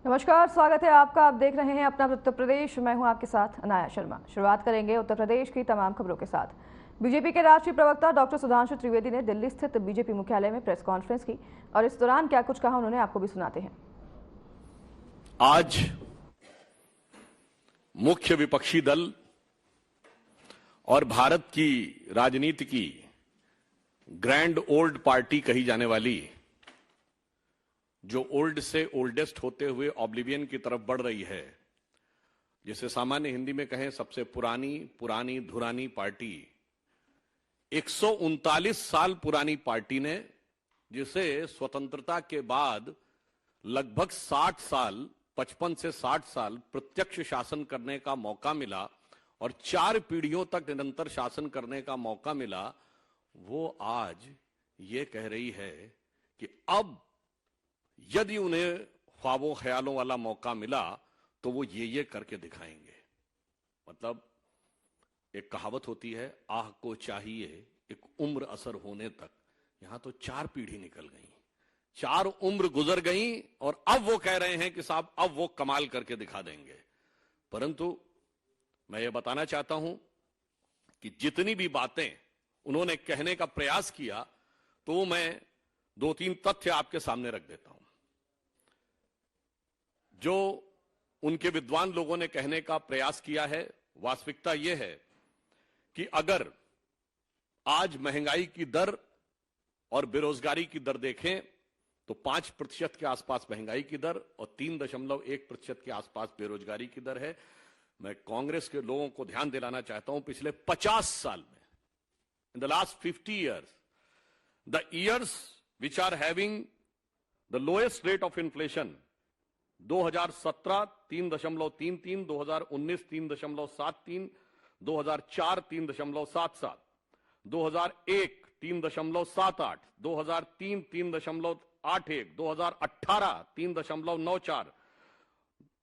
नमस्कार, स्वागत है आपका। आप देख रहे हैं अपना उत्तर प्रदेश। मैं हूं आपके साथ अनाया शर्मा। शुरुआत करेंगे उत्तर प्रदेश की तमाम खबरों के साथ। बीजेपी के राष्ट्रीय प्रवक्ता डॉक्टर सुधांशु त्रिवेदी ने दिल्ली स्थित बीजेपी मुख्यालय में प्रेस कॉन्फ्रेंस की और इस दौरान क्या कुछ कहा उन्होंने आपको भी सुनाते हैं। आज मुख्य विपक्षी दल और भारत की राजनीति की ग्रैंड ओल्ड पार्टी कही जाने वाली, जो ओल्ड से ओल्डेस्ट होते हुए ऑब्लिवियन की तरफ बढ़ रही है, जिसे सामान्य हिंदी में कहें सबसे पुरानी धुरानी पार्टी, 139 साल पुरानी पार्टी ने, जिसे स्वतंत्रता के बाद लगभग 60 साल 55 से 60 साल प्रत्यक्ष शासन करने का मौका मिला और 4 पीढ़ियों तक निरंतर शासन करने का मौका मिला, वो आज ये कह रही है कि अब यदि उन्हें ख्वाबों ख्यालों वाला मौका मिला तो वो ये करके दिखाएंगे। मतलब एक कहावत होती है, आह को चाहिए एक उम्र असर होने तक। यहां तो 4 पीढ़ी निकल गई, 4 उम्र गुजर गई और अब वो कह रहे हैं कि साहब अब वो कमाल करके दिखा देंगे। परंतु मैं ये बताना चाहता हूं कि जितनी भी बातें उन्होंने कहने का प्रयास किया, तो मैं 2-3 तथ्य आपके सामने रख देता हूं। जो उनके विद्वान लोगों ने कहने का प्रयास किया है, वास्तविकता यह है कि अगर आज महंगाई की दर और बेरोजगारी की दर देखें तो 5% के आसपास महंगाई की दर और 3.1% के आसपास बेरोजगारी की दर है। मैं कांग्रेस के लोगों को ध्यान दिलाना चाहता हूं, पिछले 50 साल में, in the last 50 years, the years which are having the lowest rate of inflation, 2017 3.33, 2019 3.73, 2004 3.77, 2001 3.78, 2003 3.81, 2018 3.94,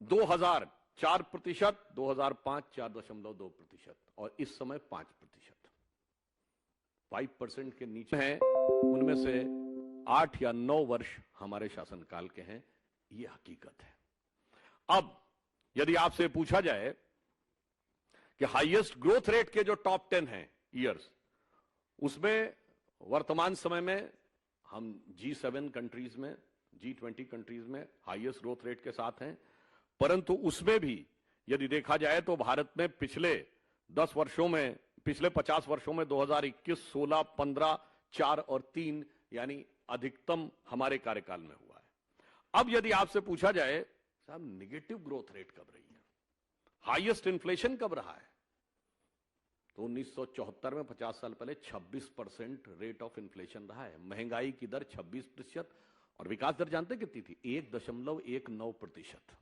2000 4%, 2005 4.2% और इस समय 5%। 5% के नीचे हैं, उनमें से 8 या 9 वर्ष हमारे शासनकाल के हैं। ये हकीकत है। अब यदि आपसे पूछा जाए कि हाईएस्ट ग्रोथ रेट के जो टॉप 10 हैं ईयर्स, उसमें वर्तमान समय में हम G7 कंट्रीज में, G20 कंट्रीज में हाईएस्ट ग्रोथ रेट के साथ हैं। परंतु उसमें भी यदि देखा जाए तो भारत में पिछले 10 वर्षों में, पिछले 50 वर्षों में 2021, 16, 15, 4 और 3 यानी अधिकतम हमारे कार्यकाल में हुआ है। अब यदि आपसे पूछा जाए साहब निगेटिव ग्रोथ रेट कब रही है, हाईएस्ट इन्फ्लेशन कब रहा है, तो 1974 में 50 साल पहले 26% रेट ऑफ इन्फ्लेशन रहा है। महंगाई की दर 26% और विकास दर जानते कितनी थी? 1.19%।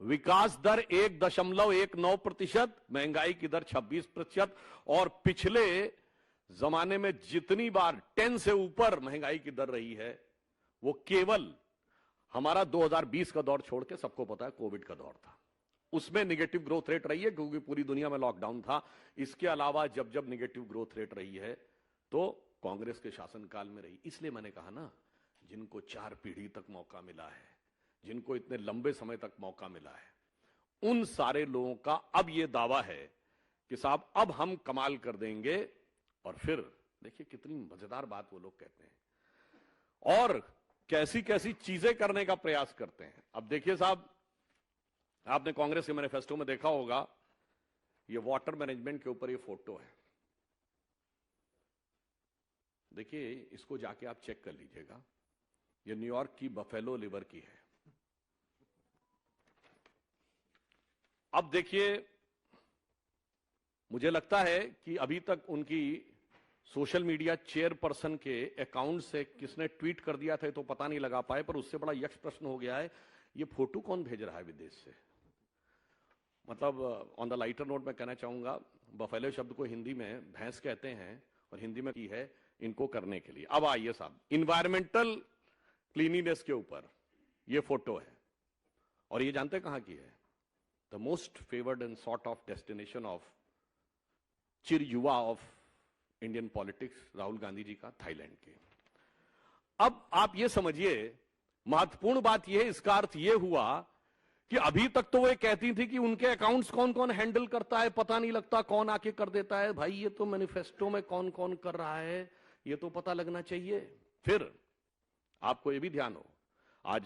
विकास दर 1.19%, महंगाई की दर 26%। और पिछले जमाने में जितनी बार 10 से ऊपर महंगाई की दर रही है, वो केवल हमारा 2020 का दौर छोड़ के, सबको पता है कोविड का दौर था, उसमें निगेटिव ग्रोथ रेट रही है क्योंकि पूरी दुनिया में लॉकडाउन था। इसके अलावा जब जब निगेटिव ग्रोथ रेट रही है तो कांग्रेस के शासनकाल में रही। इसलिए मैंने कहा ना, जिनको 4 पीढ़ी तक मौका मिला है, जिनको इतने लंबे समय तक मौका मिला है, उन सारे लोगों का अब यह दावा है कि साहब अब हम कमाल कर देंगे। और फिर देखिए कितनी मजेदार बात वो लोग कहते हैं और कैसी कैसी चीजें करने का प्रयास करते हैं। अब देखिए साहब, आपने कांग्रेस के मैनिफेस्टो में देखा होगा, ये वाटर मैनेजमेंट के ऊपर ये फोटो है। देखिए, इसको जाके आप चेक कर लीजिएगा, ये न्यूयॉर्क की बफेलो लिवर की है। अब देखिए, मुझे लगता है कि अभी तक उनकी सोशल मीडिया चेयरपर्सन के अकाउंट से किसने ट्वीट कर दिया था तो पता नहीं लगा पाए, पर उससे बड़ा यक्ष प्रश्न हो गया है, ये फोटो कौन भेज रहा है विदेश से। मतलब ऑन द लाइटर नोट मैं कहना चाहूंगा, बफेलो शब्द को हिंदी में भैंस कहते हैं और हिंदी में की है इनको करने के लिए। अब आइए साहब, इन्वायरमेंटल क्लीनिनेस के ऊपर ये फोटो है और ये जानते कहां की है? The most favoured and sort of destination of चिर युवा of Indian politics, Rahul Gandhi ji का, थाईलैंड के। अब आप ये समझिए, महत्वपूर्ण बात यह है, इसका अर्थ यह हुआ कि अभी तक तो वो ये कहती थी कि उनके अकाउंट्स कौन कौन हैंडल करता है पता नहीं लगता, कौन आके कर देता है। भाई ये तो मैनिफेस्टो में कौन कौन कर रहा है ये तो पता लगना चाहिए। फिर आपको ये भी ध्यान हो, आज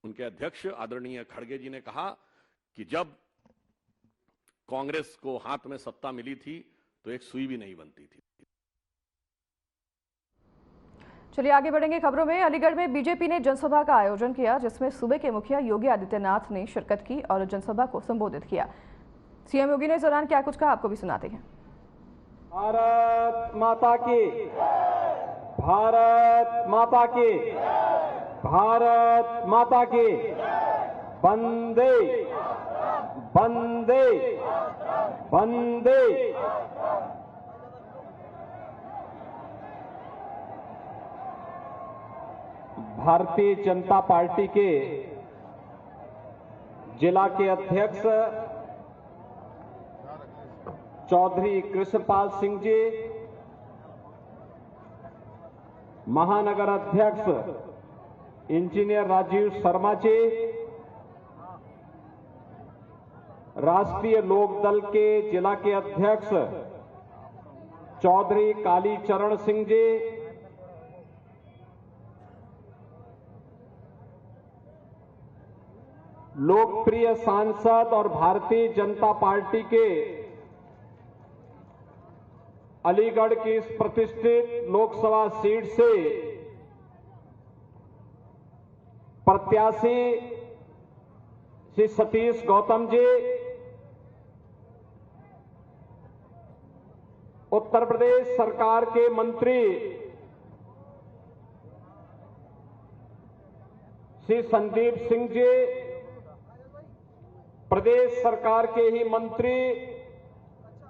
उनके अध्यक्ष आदरणीय खड़गे जी ने कहा कि जब कांग्रेस को हाथ में सत्ता मिली थी तो एक सुई भी नहीं बनती थी। चलिए आगे बढ़ेंगे खबरों में। अलीगढ़ में बीजेपी ने जनसभा का आयोजन किया, जिसमें सूबे के मुखिया योगी आदित्यनाथ ने शिरकत की और जनसभा को संबोधित किया। सीएम योगी ने इस दौरान क्या कुछ कहा, आपको भी सुनाते हैं। भारत माता की, भारत माता की, भारत माता की, वंदे वंदे वंदे। भारतीय जनता पार्टी के जिला के अध्यक्ष चौधरी कृष्णपाल सिंह जी, महानगर अध्यक्ष इंजीनियर राजीव शर्मा जी, राष्ट्रीय लोकदल के जिला के अध्यक्ष चौधरी कालीचरण सिंह जी, लोकप्रिय सांसद और भारतीय जनता पार्टी के अलीगढ़ की इस प्रतिष्ठित लोकसभा सीट से प्रत्याशी श्री सतीश गौतम जी, उत्तर प्रदेश सरकार के मंत्री श्री संदीप सिंह जी, प्रदेश सरकार के ही मंत्री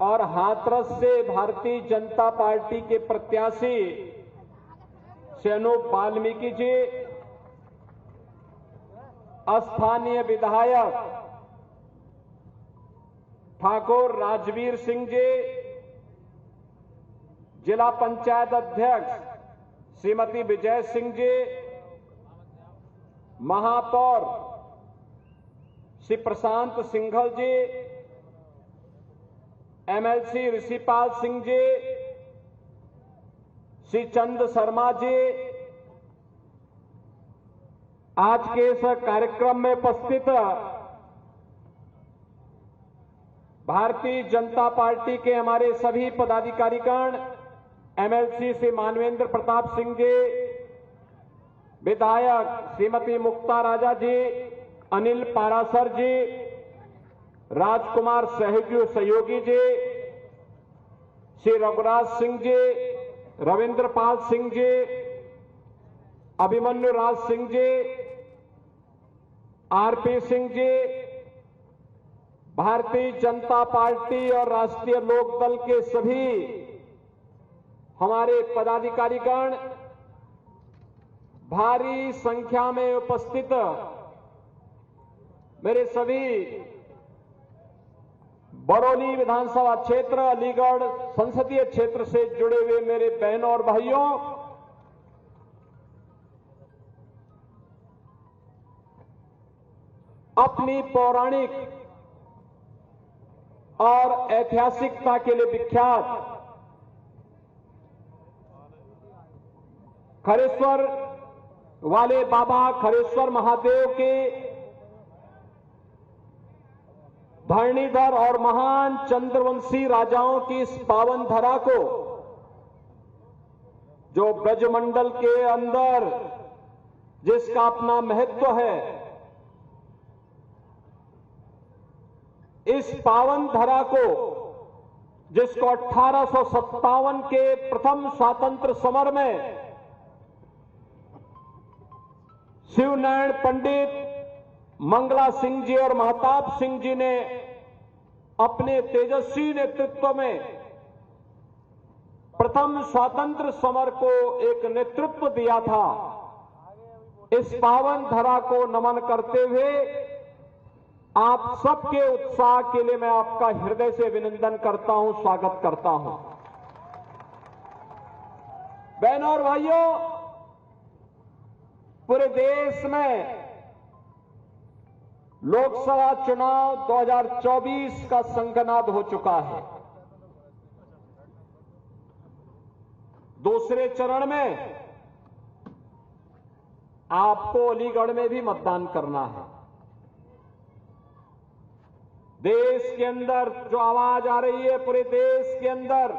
और हाथरस से भारतीय जनता पार्टी के प्रत्याशी श्री अनूप वाल्मीकि जी, स्थानीय विधायक ठाकुर राजवीर सिंह जी, जिला पंचायत अध्यक्ष श्रीमती विजय सिंह जी, महापौर श्री प्रशांत सिंघल जी, एमएलसी ऋषिपाल सिंह जी, श्री चंद शर्मा जी, आज के इस कार्यक्रम में उपस्थित भारतीय जनता पार्टी के हमारे सभी पदाधिकारीगण, एमएलसी श्री मानवेंद्र प्रताप सिंह जी, विधायक श्रीमती मुक्ता राजा जी, अनिल पारासर जी, राजकुमार सहयोगी जी, श्री रघुराज सिंह जी, रविंद्रपाल सिंह जी, अभिमन्यु राज सिंह जी, आरपी सिंह जी, भारतीय जनता पार्टी और राष्ट्रीय लोकदल के सभी हमारे पदाधिकारीगण, भारी संख्या में उपस्थित मेरे सभी बरौनी विधानसभा क्षेत्र, अलीगढ़ संसदीय क्षेत्र से जुड़े हुए मेरे बहनों और भाइयों, अपनी पौराणिक और ऐतिहासिकता के लिए विख्यात खरेश्वर वाले बाबा खरेश्वर महादेव के धरणीधर और महान चंद्रवंशी राजाओं की इस पावन धरा को, जो ब्रजमंडल के अंदर जिसका अपना महत्व है, इस पावन धरा को जिसको 1857 के प्रथम स्वातंत्र समर में शिवनारायण पंडित, मंगला सिंह जी और महताब सिंह जी ने अपने तेजस्वी नेतृत्व में प्रथम स्वातंत्र समर को एक नेतृत्व दिया था। इस पावन धरा को नमन करते हुए आप सबके उत्साह के लिए मैं आपका हृदय से अभिनंदन करता हूं, स्वागत करता हूं। बहनों और भाइयों, पूरे देश में लोकसभा चुनाव 2024 का शंखनाद हो चुका है। दूसरे चरण में आपको अलीगढ़ में भी मतदान करना है। देश के अंदर जो आवाज आ रही है, पूरे देश के अंदर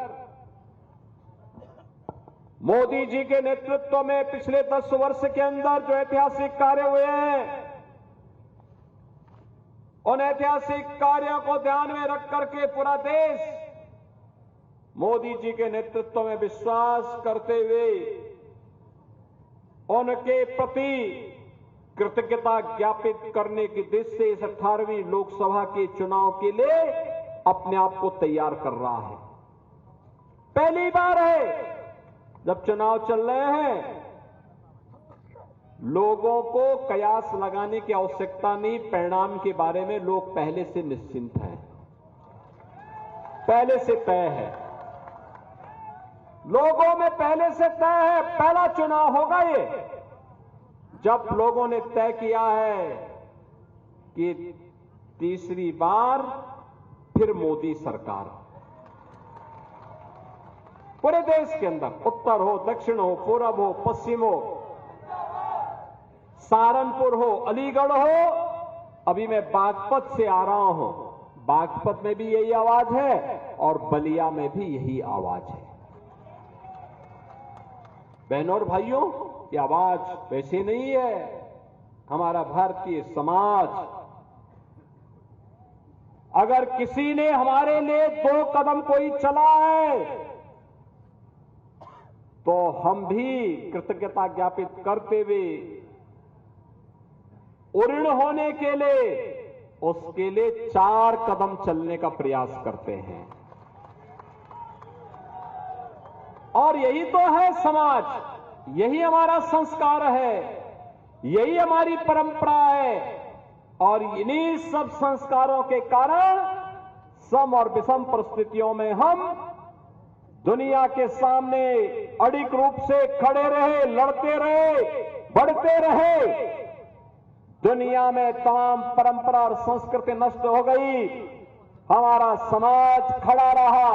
मोदी जी के नेतृत्व में पिछले 10 वर्ष के अंदर जो ऐतिहासिक कार्य हुए हैं, उन ऐतिहासिक कार्यों को ध्यान में रख करके पूरा देश मोदी जी के नेतृत्व में विश्वास करते हुए उनके प्रति कृतज्ञता ज्ञापित करने की दृष्टि से इस 18वीं लोकसभा के चुनाव के लिए अपने आप को तैयार कर रहा है। पहली बार है जब चुनाव चल रहे हैं, लोगों को कयास लगाने की आवश्यकता नहीं, परिणाम के बारे में लोग पहले से निश्चिंत हैं, पहले से तय है, लोगों में पहले से तय है। पहला चुनाव होगा ये जब लोगों ने तय किया है कि तीसरी बार फिर मोदी सरकार। पूरे देश के अंदर, उत्तर हो, दक्षिण हो, पूरब हो, पश्चिम हो, सहारनपुर हो, अलीगढ़ हो, अभी मैं बागपत से आ रहा हूं, बागपत में भी यही आवाज है और बलिया में भी यही आवाज है। बहनों और भाइयों, ये आवाज वैसे नहीं है। हमारा भारतीय समाज, अगर किसी ने हमारे लिए 2 कदम कोई चला है तो हम भी कृतज्ञता ज्ञापित करते हुए उऋण होने के लिए उसके लिए 4 कदम चलने का प्रयास करते हैं। और यही तो है समाज, यही हमारा संस्कार है, यही हमारी परंपरा है। और इन्हीं सब संस्कारों के कारण सम और विषम परिस्थितियों में हम दुनिया के सामने अडिग रूप से खड़े रहे, लड़ते रहे, बढ़ते रहे। दुनिया में तमाम परंपरा और संस्कृति नष्ट हो गई, हमारा समाज खड़ा रहा,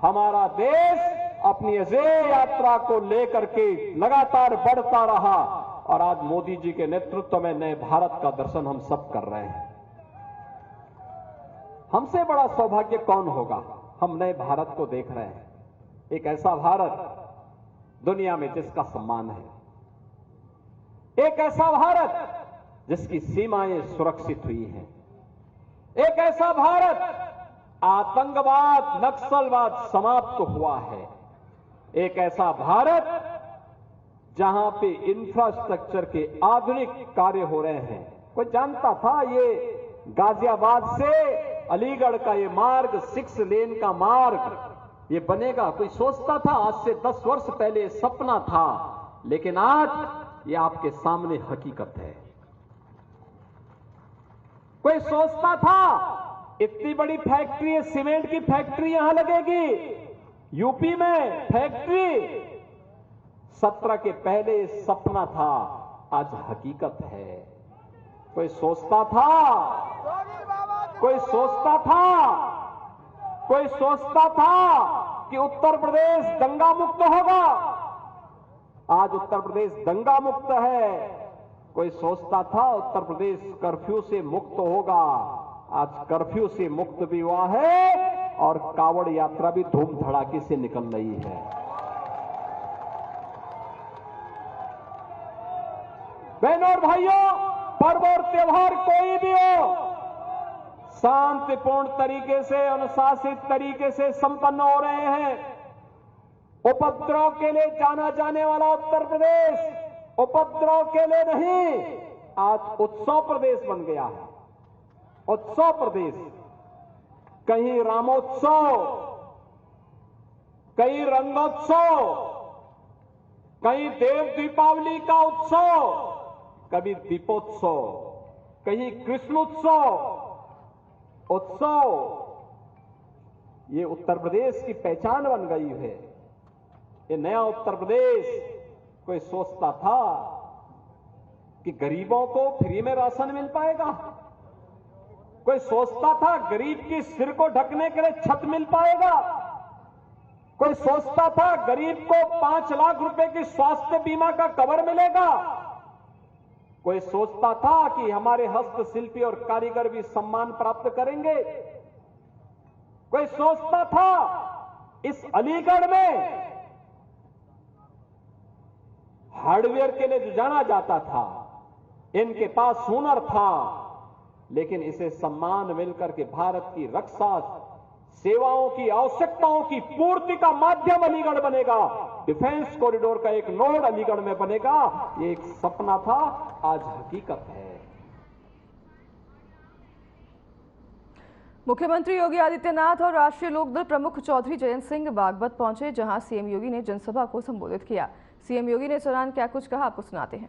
हमारा देश अपनी अजेय यात्रा को लेकर के लगातार बढ़ता रहा। और आज मोदी जी के नेतृत्व में नए भारत का दर्शन हम सब कर रहे हैं। हमसे बड़ा सौभाग्य कौन होगा? हम नए भारत को देख रहे हैं, एक ऐसा भारत दुनिया में जिसका सम्मान है, एक ऐसा भारत जिसकी सीमाएं सुरक्षित हुई हैं, एक ऐसा भारत आतंकवाद, नक्सलवाद समाप्त हुआ है, एक ऐसा भारत जहां पे इंफ्रास्ट्रक्चर के आधुनिक कार्य हो रहे हैं। कोई जानता था ये गाजियाबाद से अलीगढ़ का ये मार्ग, 6 लेन का मार्ग ये बनेगा? कोई सोचता था? आज से 10 वर्ष पहले सपना था, लेकिन आज ये आपके सामने हकीकत है। कोई सोचता था इतनी बड़ी फैक्ट्री, सीमेंट की फैक्ट्री यहां लगेगी यूपी में? फैक्ट्री 17 के पहले सपना था, आज हकीकत है। कोई सोचता था? कोई सोचता था? कोई सोचता था कि उत्तर प्रदेश दंगा मुक्त होगा? आज उत्तर प्रदेश दंगा मुक्त है। कोई सोचता था उत्तर प्रदेश कर्फ्यू से मुक्त होगा? आज कर्फ्यू से मुक्त भी हुआ है और कावड़ यात्रा भी धूम धड़ाके से निकल रही है। बहनों और भाइयों, पर्व और त्योहार कोई भी हो, शांतिपूर्ण तरीके से, अनुशासित तरीके से संपन्न हो रहे हैं। उपद्रव के लिए जाना जाने वाला उत्तर प्रदेश उपद्रव के लिए नहीं, आज उत्सव प्रदेश बन गया है। उत्सव प्रदेश, कहीं रामोत्सव, कहीं रंगोत्सव, कहीं देव दीपावली का उत्सव, कभी दीपोत्सव, कहीं कृष्णोत्सव। उत्सव ये उत्तर प्रदेश की पहचान बन गई है। ये नया उत्तर प्रदेश, कोई सोचता था कि गरीबों को फ्री में राशन मिल पाएगा? कोई सोचता था गरीब की सिर को ढकने के लिए छत मिल पाएगा? कोई सोचता था गरीब को 5 लाख रुपए की स्वास्थ्य बीमा का कवर मिलेगा? कोई सोचता था कि हमारे हस्तशिल्पी और कारीगर भी सम्मान प्राप्त करेंगे? कोई सोचता था इस अलीगढ़ में हार्डवेयर के लिए जो जाना जाता था, इनके पास हुनर था, लेकिन इसे सम्मान मिलकर के भारत की रक्षा सेवाओं की आवश्यकताओं की पूर्ति का माध्यम अलीगढ़ बनेगा, डिफेंस कॉरिडोर का एक नोड अलीगढ़ में बनेगा, ये एक सपना था, आज हकीकत है। मुख्यमंत्री योगी आदित्यनाथ और राष्ट्रीय लोकदल प्रमुख चौधरी जयंत सिंह बागपत पहुंचे, जहां सीएम योगी ने जनसभा को संबोधित किया। सीएम योगी ने इस दौरान क्या कुछ कहा, आपको सुनाते हैं।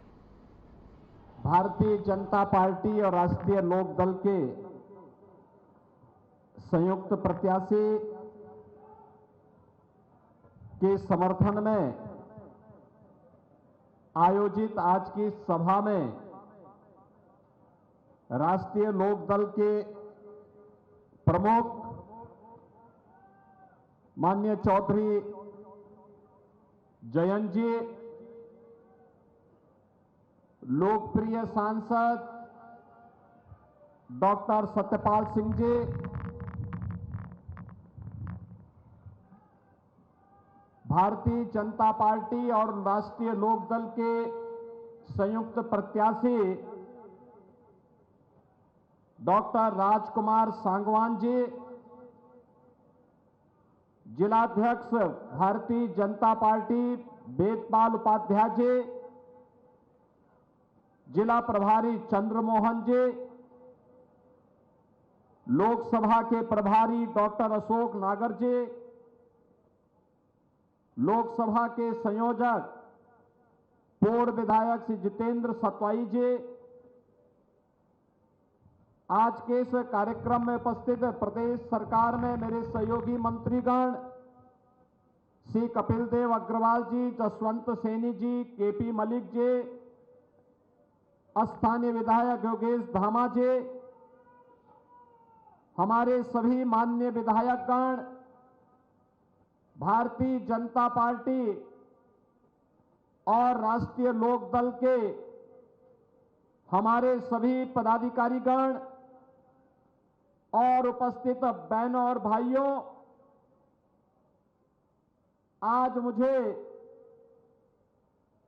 भारतीय जनता पार्टी और राष्ट्रीय लोक दल के संयुक्त प्रत्याशी के समर्थन में आयोजित आज की सभा में राष्ट्रीय लोक दल के प्रमुख माननीय चौधरी जयंत जी, लोकप्रिय सांसद डॉक्टर सत्यपाल सिंह जी, भारतीय जनता पार्टी और राष्ट्रीय लोक दल के संयुक्त प्रत्याशी डॉक्टर राजकुमार सांगवान जी, जिलाध्यक्ष भारतीय जनता पार्टी वेदपाल उपाध्याय जी, जिला प्रभारी चंद्रमोहन जी, लोकसभा के प्रभारी डॉक्टर अशोक नागर जी, लोकसभा के संयोजक पूर्व विधायक श्री जितेंद्र सतवाई जी, आज के इस कार्यक्रम में उपस्थित प्रदेश सरकार में मेरे सहयोगी मंत्रीगण श्री कपिल देव अग्रवाल जी, जसवंत सैनी जी, केपी मलिक जी, स्थानीय विधायक योगेश धामा जी, हमारे सभी माननीय विधायकगण, भारतीय जनता पार्टी और राष्ट्रीय लोक दल के हमारे सभी पदाधिकारीगण और उपस्थित बहनों और भाइयों, आज मुझे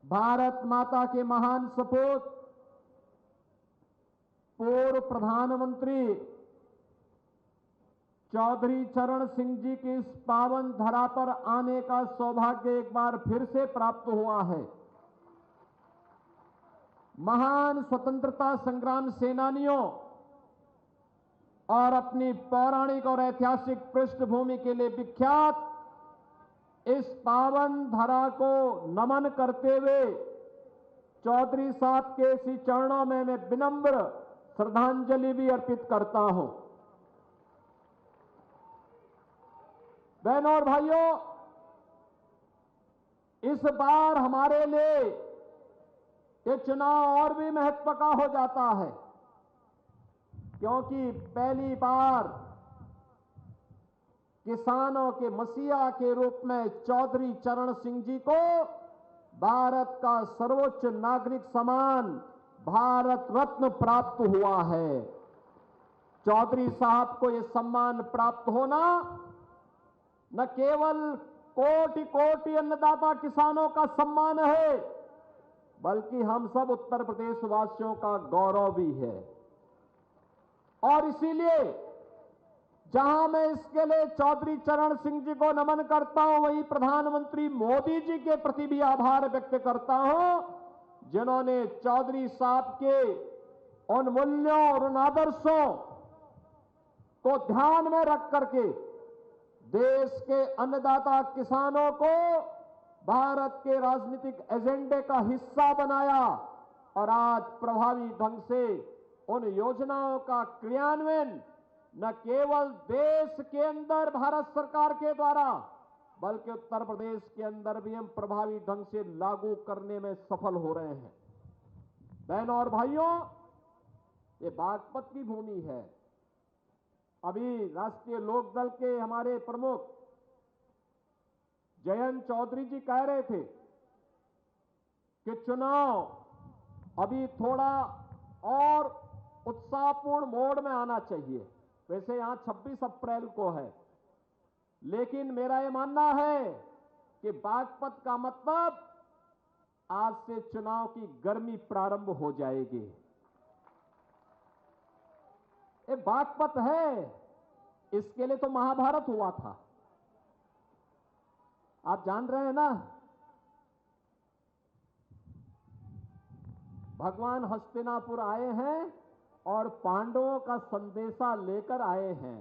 भारत माता के महान सपूत पूर्व प्रधानमंत्री चौधरी चरण सिंह जी की इस पावन धरा पर आने का सौभाग्य एक बार फिर से प्राप्त हुआ है। महान स्वतंत्रता संग्राम सेनानियों और अपनी पौराणिक और ऐतिहासिक पृष्ठभूमि के लिए विख्यात इस पावन धरा को नमन करते हुए चौधरी साहब के इसी चरणों में मैं विनम्र श्रद्धांजलि भी अर्पित करता हूं। बहनों और भाइयों, इस बार हमारे लिए ये चुनाव और भी महत्व का हो जाता है, क्योंकि पहली बार किसानों के मसीहा के रूप में चौधरी चरण सिंह जी को भारत का सर्वोच्च नागरिक सम्मान भारत रत्न प्राप्त हुआ है। चौधरी साहब को यह सम्मान प्राप्त होना न केवल कोटि कोटि अन्नदाता किसानों का सम्मान है, बल्कि हम सब उत्तर प्रदेश वासियों का गौरव भी है। और इसीलिए जहां मैं इसके लिए चौधरी चरण सिंह जी को नमन करता हूं, वहीं प्रधानमंत्री मोदी जी के प्रति भी आभार व्यक्त करता हूं, जिन्होंने चौधरी साहब के उन मूल्यों और उन आदर्शों को ध्यान में रख करके देश के अन्नदाता किसानों को भारत के राजनीतिक एजेंडे का हिस्सा बनाया और आज प्रभावी ढंग से उन योजनाओं का क्रियान्वयन न केवल देश के अंदर भारत सरकार के द्वारा, बल्कि उत्तर प्रदेश के अंदर भी हम प्रभावी ढंग से लागू करने में सफल हो रहे हैं। बहनों और भाइयों, ये बागपत की भूमि है, अभी राष्ट्रीय लोकदल के हमारे प्रमुख जयंत चौधरी जी कह रहे थे कि चुनाव अभी थोड़ा और उत्साहपूर्ण मोड में आना चाहिए। वैसे यहां 26 अप्रैल को है, लेकिन मेरा यह मानना है कि बागपत का मतलब आज से चुनाव की गर्मी प्रारंभ हो जाएगी। ये बागपत है, इसके लिए तो महाभारत हुआ था, आप जान रहे हैं ना। भगवान हस्तिनापुर आए हैं और पांडवों का संदेशा लेकर आए हैं।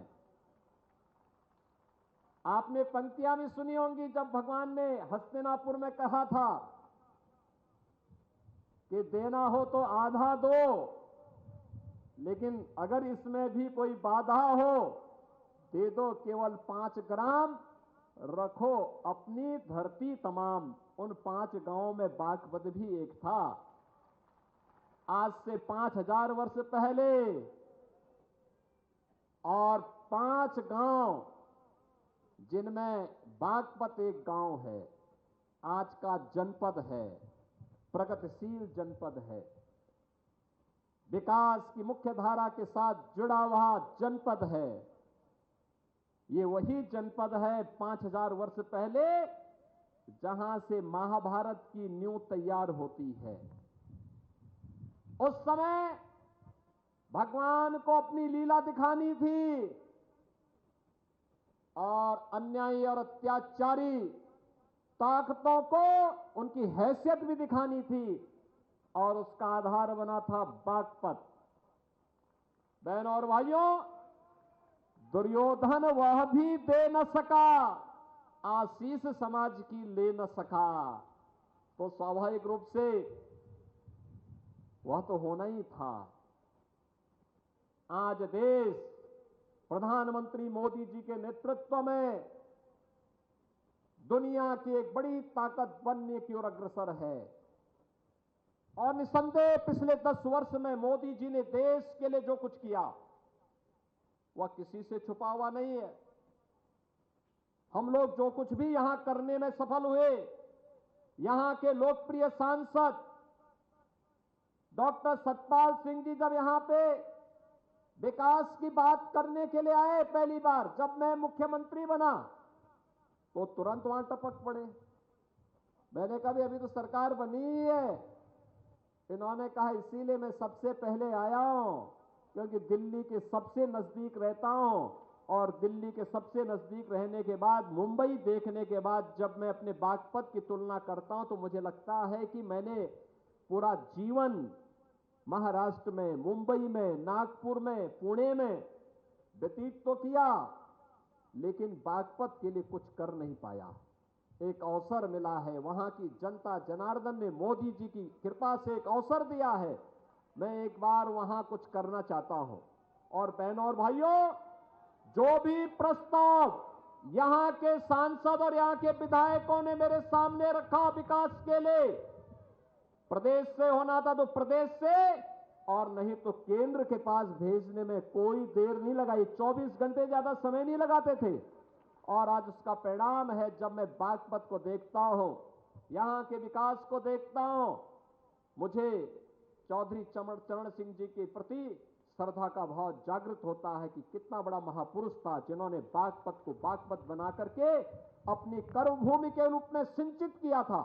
आपने पंक्तियां भी सुनी होंगी जब भगवान ने हस्तिनापुर में कहा था कि देना हो तो आधा दो, लेकिन अगर इसमें भी कोई बाधा हो दे दो केवल 5 ग्राम, रखो अपनी धरती तमाम। उन 5 गांवों में बागपत भी एक था। आज से 5000 वर्ष पहले और 5 गांव जिनमें बागपत एक गांव है, आज का जनपद है, प्रगतिशील जनपद है, विकास की मुख्य धारा के साथ जुड़ा हुआ जनपद है। ये वही जनपद है 5000 वर्ष पहले जहां से महाभारत की नींव तैयार होती है। उस समय भगवान को अपनी लीला दिखानी थी और अन्यायी और अत्याचारी ताकतों को उनकी हैसियत भी दिखानी थी, और उसका आधार बना था बागपत। बहनों और भाइयों, दुर्योधन वह भी दे न सका, आशीष समाज की ले न सका, तो स्वाभाविक रूप से वह तो होना ही था। आज देश प्रधानमंत्री मोदी जी के नेतृत्व में दुनिया की एक बड़ी ताकत बनने की ओर अग्रसर है, और निसंदेह पिछले 10 वर्ष में मोदी जी ने देश के लिए जो कुछ किया वह किसी से छुपा हुआ नहीं है। हम लोग जो कुछ भी यहां करने में सफल हुए, यहां के लोकप्रिय सांसद डॉक्टर सतपाल सिंह जी जब यहां पे विकास की बात करने के लिए आए, पहली बार जब मैं मुख्यमंत्री बना तो तुरंत वहां टपक पड़े। मैंने कहा अभी तो सरकार बनी ही है। इन्होंने कहा इसीलिए मैं सबसे पहले आया हूं क्योंकि दिल्ली के सबसे नजदीक रहता हूं, और दिल्ली के सबसे नजदीक रहने के बाद, मुंबई देखने के बाद जब मैं अपने बागपत की तुलना करता हूं तो मुझे लगता है कि मैंने पूरा जीवन महाराष्ट्र में, मुंबई में, नागपुर में, पुणे में व्यतीत तो किया, लेकिन बागपत के लिए कुछ कर नहीं पाया। एक अवसर मिला है, वहां की जनता जनार्दन ने मोदी जी की कृपा से एक अवसर दिया है, मैं एक बार वहां कुछ करना चाहता हूं। और बहनों और भाइयों, जो भी प्रस्ताव यहां के सांसद और यहां के विधायकों ने मेरे सामने रखा विकास के लिए, प्रदेश से होना था तो प्रदेश से, और नहीं तो केंद्र के पास भेजने में कोई देर नहीं लगाई, 24 घंटे ज्यादा समय नहीं लगाते थे। और आज उसका परिणाम है, जब मैं बागपत को देखता हूं, यहां के विकास को देखता हूं, मुझे चौधरी चरण सिंह जी के प्रति श्रद्धा का भाव जागृत होता है कि कितना बड़ा महापुरुष था जिन्होंने बागपत को बागपत बना करके अपनी कर्मभूमि के रूप में सिंचित किया था।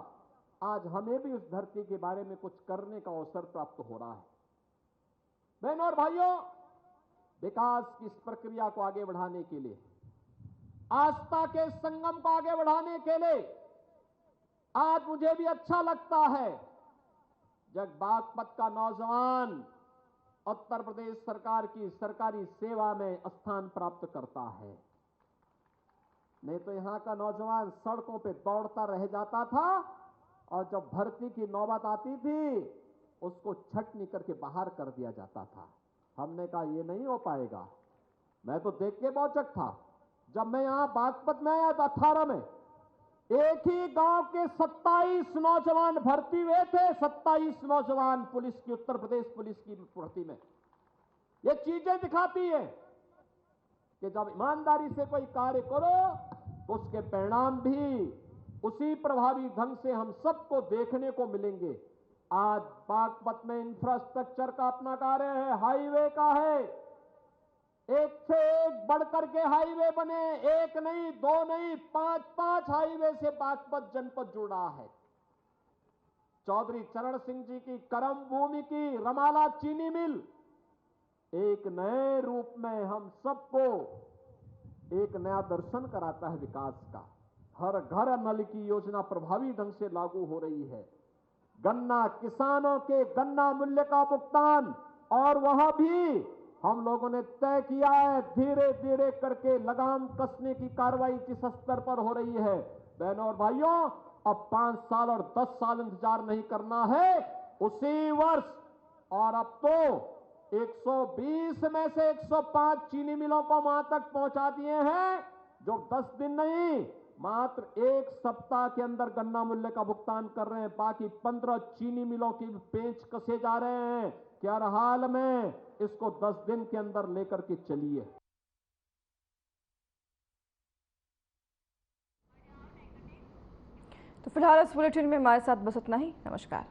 आज हमें भी उस धरती के बारे में कुछ करने का अवसर प्राप्त हो रहा है। बहनों और भाइयों, विकास की इस प्रक्रिया को आगे बढ़ाने के लिए, आस्था के संगम को आगे बढ़ाने के लिए आज मुझे भी अच्छा लगता है जब बागपत का नौजवान उत्तर प्रदेश सरकार की सरकारी सेवा में स्थान प्राप्त करता है। नहीं तो यहां का नौजवान सड़कों पे दौड़ता रह जाता था, और जब भर्ती की नौबत आती थी उसको छटनी करके बाहर कर दिया जाता था। हमने कहा ये नहीं हो पाएगा। मैं तो देख के बौचक था, जब मैं यहां बागपत में आया था 18 में, एक ही गांव के 27 नौजवान भर्ती हुए थे, 27 नौजवान पुलिस की, उत्तर प्रदेश पुलिस की भर्ती में। ये चीजें दिखाती है कि जब ईमानदारी से कोई कार्य करो तो उसके परिणाम भी उसी प्रभावी ढंग से हम सबको देखने को मिलेंगे। आज बागपत में इंफ्रास्ट्रक्चर का अपना कार्य है, हाईवे का है, एक से एक बढ़कर के हाईवे बने, एक नहीं, दो नहीं, 5-5 हाईवे से बागपत जनपद जुड़ा है। चौधरी चरण सिंह जी की करम भूमि की रमाला चीनी मिल एक नए रूप में हम सबको एक नया दर्शन कराता है विकास का। हर घर नल की योजना प्रभावी ढंग से लागू हो रही है। गन्ना किसानों के गन्ना मूल्य का भुगतान, और वह भी हम लोगों ने तय किया है, धीरे धीरे करके लगाम कसने की कार्रवाई जिस स्तर पर हो रही है। बहनों और भाइयों, अब 5 साल और 10 साल इंतजार नहीं करना है, उसी वर्ष। और अब तो 120 में से 105 चीनी मिलों को वहां तक पहुंचा दिए हैं, जो 10 दिन नहीं, मात्र 1 सप्ताह के अंदर गन्ना मूल्य का भुगतान कर रहे हैं। बाकी 15 चीनी मिलों की पेंच कसे जा रहे हैं कि हर हाल में इसको 10 दिन के अंदर लेकर के चलिए। तो फिलहाल इस बुलेटिन में हमारे साथ बस इतना ही। नमस्कार।